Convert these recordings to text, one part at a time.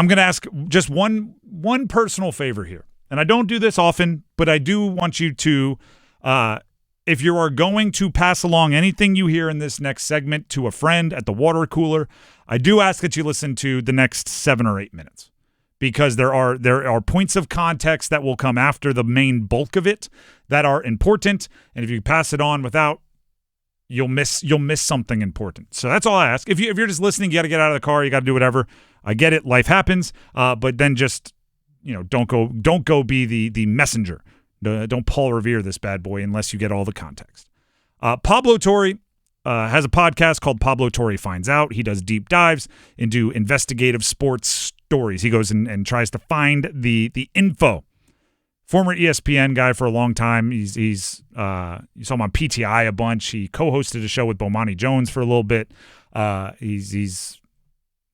I'm going to ask just one personal favor here. And I don't do this often, but I do want you to, if you are going to pass along anything you hear in this next segment to a friend at the water cooler, I do ask that you listen to the next 7 or 8 minutes, because there are points of context that will come after the main bulk of it that are important. And if you pass it on without, you'll miss something important. So that's all I ask. If you're just listening, you got to get out of the car, you got to do whatever. I get it, life happens, but then just don't go be the messenger. Don't Paul Revere this bad boy unless you get all the context. Pablo Torre has a podcast called Pablo Torre Finds Out. He does deep dives into investigative sports stories. He goes and tries to find the info. Former ESPN guy for a long time. You saw him on PTI a bunch. He co-hosted a show with Bomani Jones for a little bit.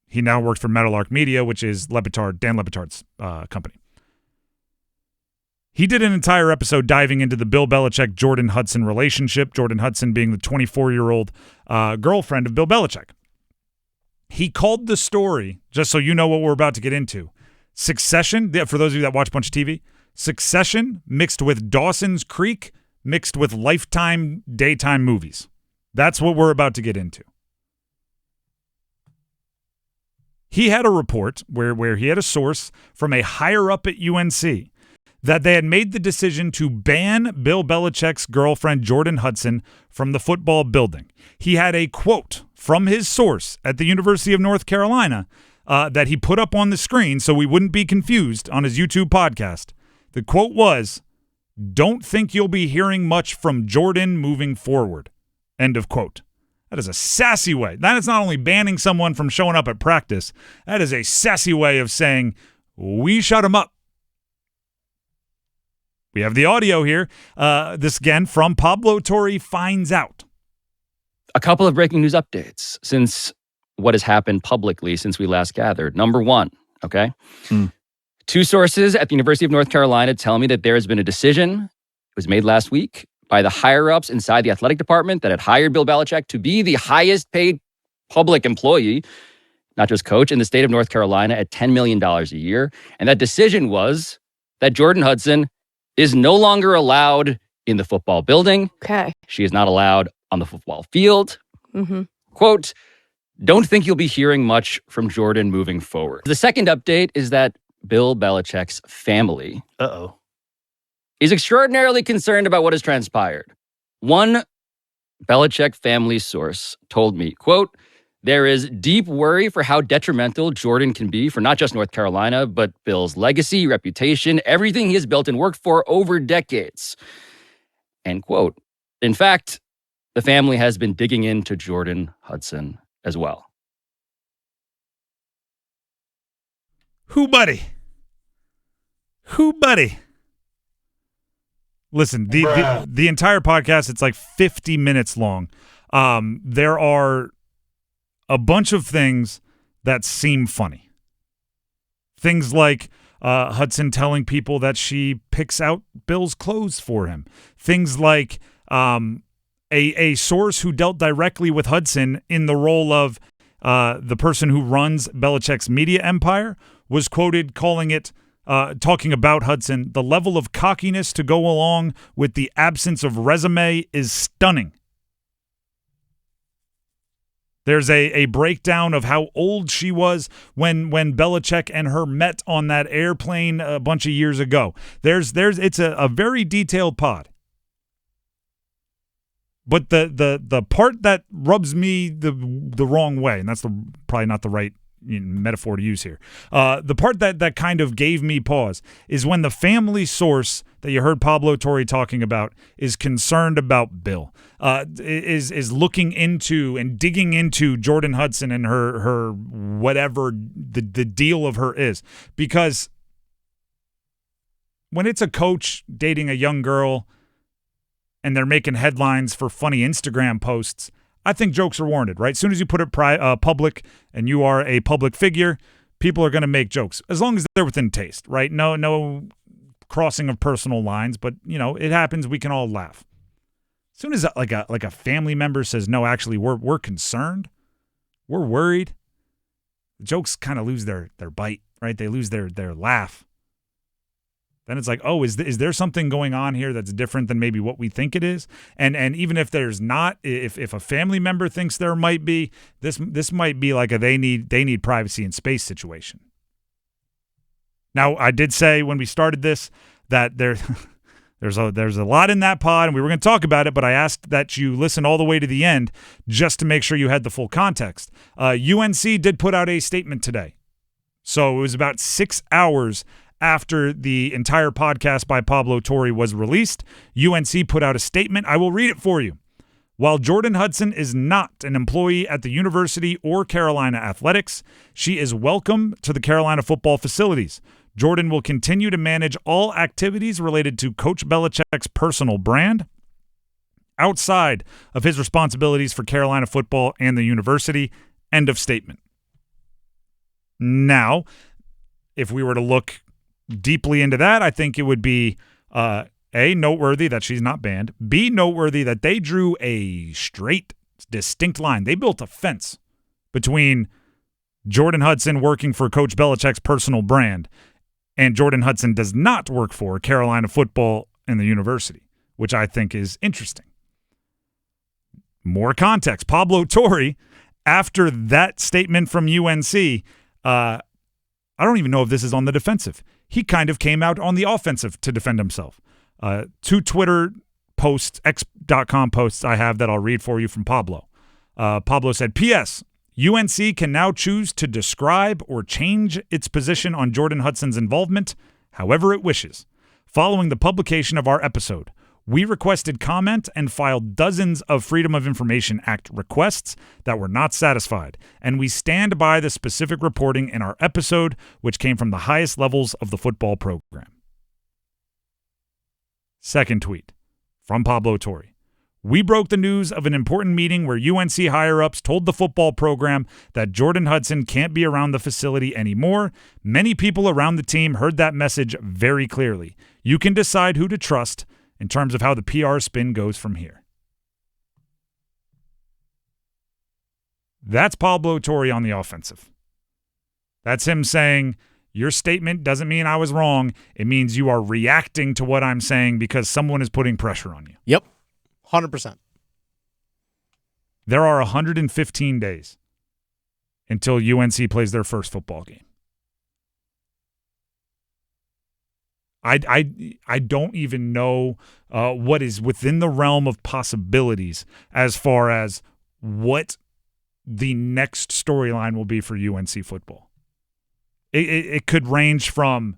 He now works for Meadowlark Media, which is Dan Le Batard's company. He did an entire episode diving into the Bill Belichick-Jordon Hudson relationship, Jordon Hudson being the 24-year-old girlfriend of Bill Belichick. He called the story, just so you know what we're about to get into, Succession, for those of you that watch a bunch of TV, Succession mixed with Dawson's Creek mixed with Lifetime daytime movies. That's what we're about to get into. He had a report where he had a source from a higher up at UNC that they had made the decision to ban Bill Belichick's girlfriend, Jordon Hudson, from the football building. He had a quote from his source at the University of North Carolina that he put up on the screen so we wouldn't be confused on his YouTube podcast. The quote was, "Don't think you'll be hearing much from Jordon moving forward." End of quote. That is a sassy way. That is not only banning someone from showing up at practice, that is a sassy way of saying, we shut him up. We have the audio here. This again from Pablo Torre Finds Out. A couple of breaking news updates since what has happened publicly since we last gathered. Number one, okay? 2 sources at the University of North Carolina tell me that there has been a decision, it was made last week, by the higher-ups inside the athletic department that had hired Bill Belichick to be the highest-paid public employee, not just coach, in the state of North Carolina at $10 million a year. And that decision was that Jordon Hudson is no longer allowed in the football building. Okay. She is not allowed on the football field. Mm-hmm. Quote, "Don't think you'll be hearing much from Jordon moving forward." The second update is that Bill Belichick's family is extraordinarily concerned about what has transpired. One Belichick family source told me, quote, "There is deep worry for how detrimental Jordon can be for not just North Carolina, but Bill's legacy, reputation, everything he has built and worked for over decades." End quote. In fact, the family has been digging into Jordon Hudson as well. Who buddy? Listen, the entire podcast, it's like 50 minutes long. There are a bunch of things that seem funny. Things like Hudson telling people that she picks out Bill's clothes for him. Things like a source who dealt directly with Hudson in the role of the person who runs Belichick's media empire was quoted calling it, talking about Hudson, "The level of cockiness to go along with the absence of resume is stunning." There's a breakdown of how old she was when Belichick and her met on that airplane a bunch of years ago. It's a very detailed pod. But the part that rubs me the wrong way, and that's probably not the right metaphor to use here. The part that kind of gave me pause is when the family source that you heard Pablo Torre talking about is concerned about Bill, is looking into and digging into Jordon Hudson and her whatever the deal of her is. Because when it's a coach dating a young girl and they're making headlines for funny Instagram posts, I think jokes are warranted, right? As soon as you put it public and you are a public figure, people are going to make jokes as long as they're within taste, right? No crossing of personal lines, but it happens. We can all laugh. As soon as like a family member says, "No, actually, we're concerned, we're worried," jokes kind of lose their bite, right? They lose their laugh. Then it's like, oh, is there something going on here that's different than maybe what we think it is? And even if there's not, if a family member thinks there might be, this might be like a they need privacy and space situation. Now, I did say when we started this that there's a lot in that pod, and we were going to talk about it, but I asked that you listen all the way to the end just to make sure you had the full context. UNC did put out a statement today. So it was about 6 hours after the entire podcast by Pablo Torre was released. UNC put out a statement. I will read it for you. While Jordon Hudson is not an employee at the university or Carolina Athletics, she is welcome to the Carolina football facilities. Jordon will continue to manage all activities related to Coach Belichick's personal brand outside of his responsibilities for Carolina football and the university. End of statement. Now, if we were to look deeply into that, I think it would be A, noteworthy that she's not banned. B, noteworthy that they drew a straight, distinct line. They built a fence between Jordon Hudson working for Coach Belichick's personal brand and Jordon Hudson does not work for Carolina football and the university, which I think is interesting. More context. Pablo Torre, after that statement from UNC, I don't even know if this is on the defensive. He kind of came out on the offensive to defend himself. Two Twitter posts, x.com posts I have that I'll read for you from Pablo. Pablo said, P.S. UNC can now choose to describe or change its position on Jordon Hudson's involvement however it wishes. Following the publication of our episode, we requested comment and filed dozens of Freedom of Information Act requests that were not satisfied, and we stand by the specific reporting in our episode, which came from the highest levels of the football program. Second tweet from Pablo Torre. We broke the news of an important meeting where UNC higher-ups told the football program that Jordon Hudson can't be around the facility anymore. Many people around the team heard that message very clearly. You can decide who to trust in terms of how the PR spin goes from here. That's Pablo Torre on the offensive. That's him saying, your statement doesn't mean I was wrong. It means you are reacting to what I'm saying because someone is putting pressure on you. Yep, 100%. There are 115 days until UNC plays their first football game. I don't even know what is within the realm of possibilities as far as what the next storyline will be for UNC football. It could range from,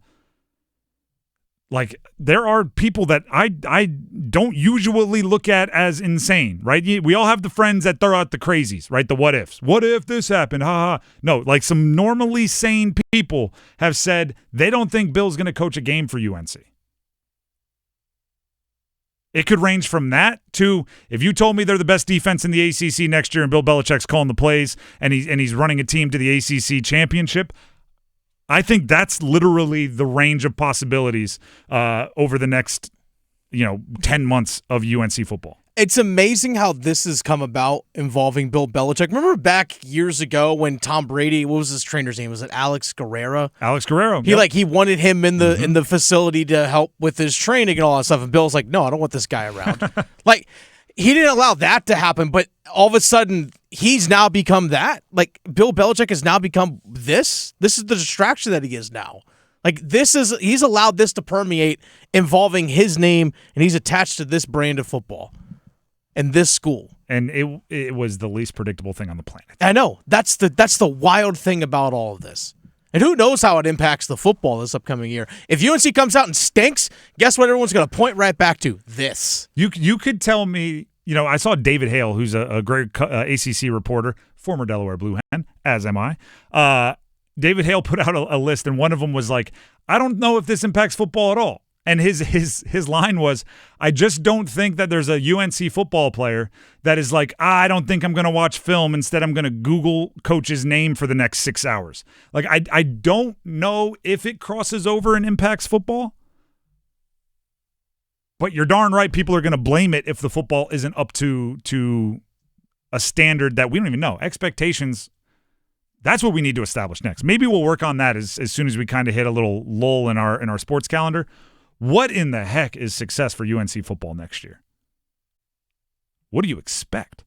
like, there are people that I don't usually look at as insane, right? We all have the friends that throw out the crazies, right? The what ifs. What if this happened? Ha ha. No, like some normally sane people have said they don't think Bill's going to coach a game for UNC. It could range from that to, if you told me they're the best defense in the ACC next year and Bill Belichick's calling the plays and he's running a team to the ACC championship, I think that's literally the range of possibilities over the next, 10 months of UNC football. It's amazing how this has come about involving Bill Belichick. Remember back years ago when Tom Brady, what was his trainer's name? Was it Alex Guerrero? Alex Guerrero. He wanted him in the facility to help with his training and all that stuff. And Bill's like, no, I don't want this guy around. He didn't allow that to happen, but all of a sudden he's now become that. Like, Bill Belichick has now become this. This is the distraction that he is now. Like, he's allowed this to permeate involving his name, and he's attached to this brand of football and this school. And it was the least predictable thing on the planet. I know. That's the wild thing about all of this. And who knows how it impacts the football this upcoming year. If UNC comes out and stinks, guess what everyone's going to point right back to? This. You could tell me, I saw David Hale, who's a great ACC reporter, former Delaware Blue Hen, as am I. David Hale put out a list, and one of them was like, I don't know if this impacts football at all. And his line was, I just don't think that there's a UNC football player that is like, I don't think I'm going to watch film. Instead, I'm going to Google coach's name for the next 6 hours. Like, I don't know if it crosses over and impacts football. But you're darn right people are going to blame it if the football isn't up to a standard that we don't even know. Expectations That's what we need to establish next. Maybe we'll work on that as soon as we kind of hit a little lull in our sports calendar. What in the heck is success for UNC football next year? What do you expect?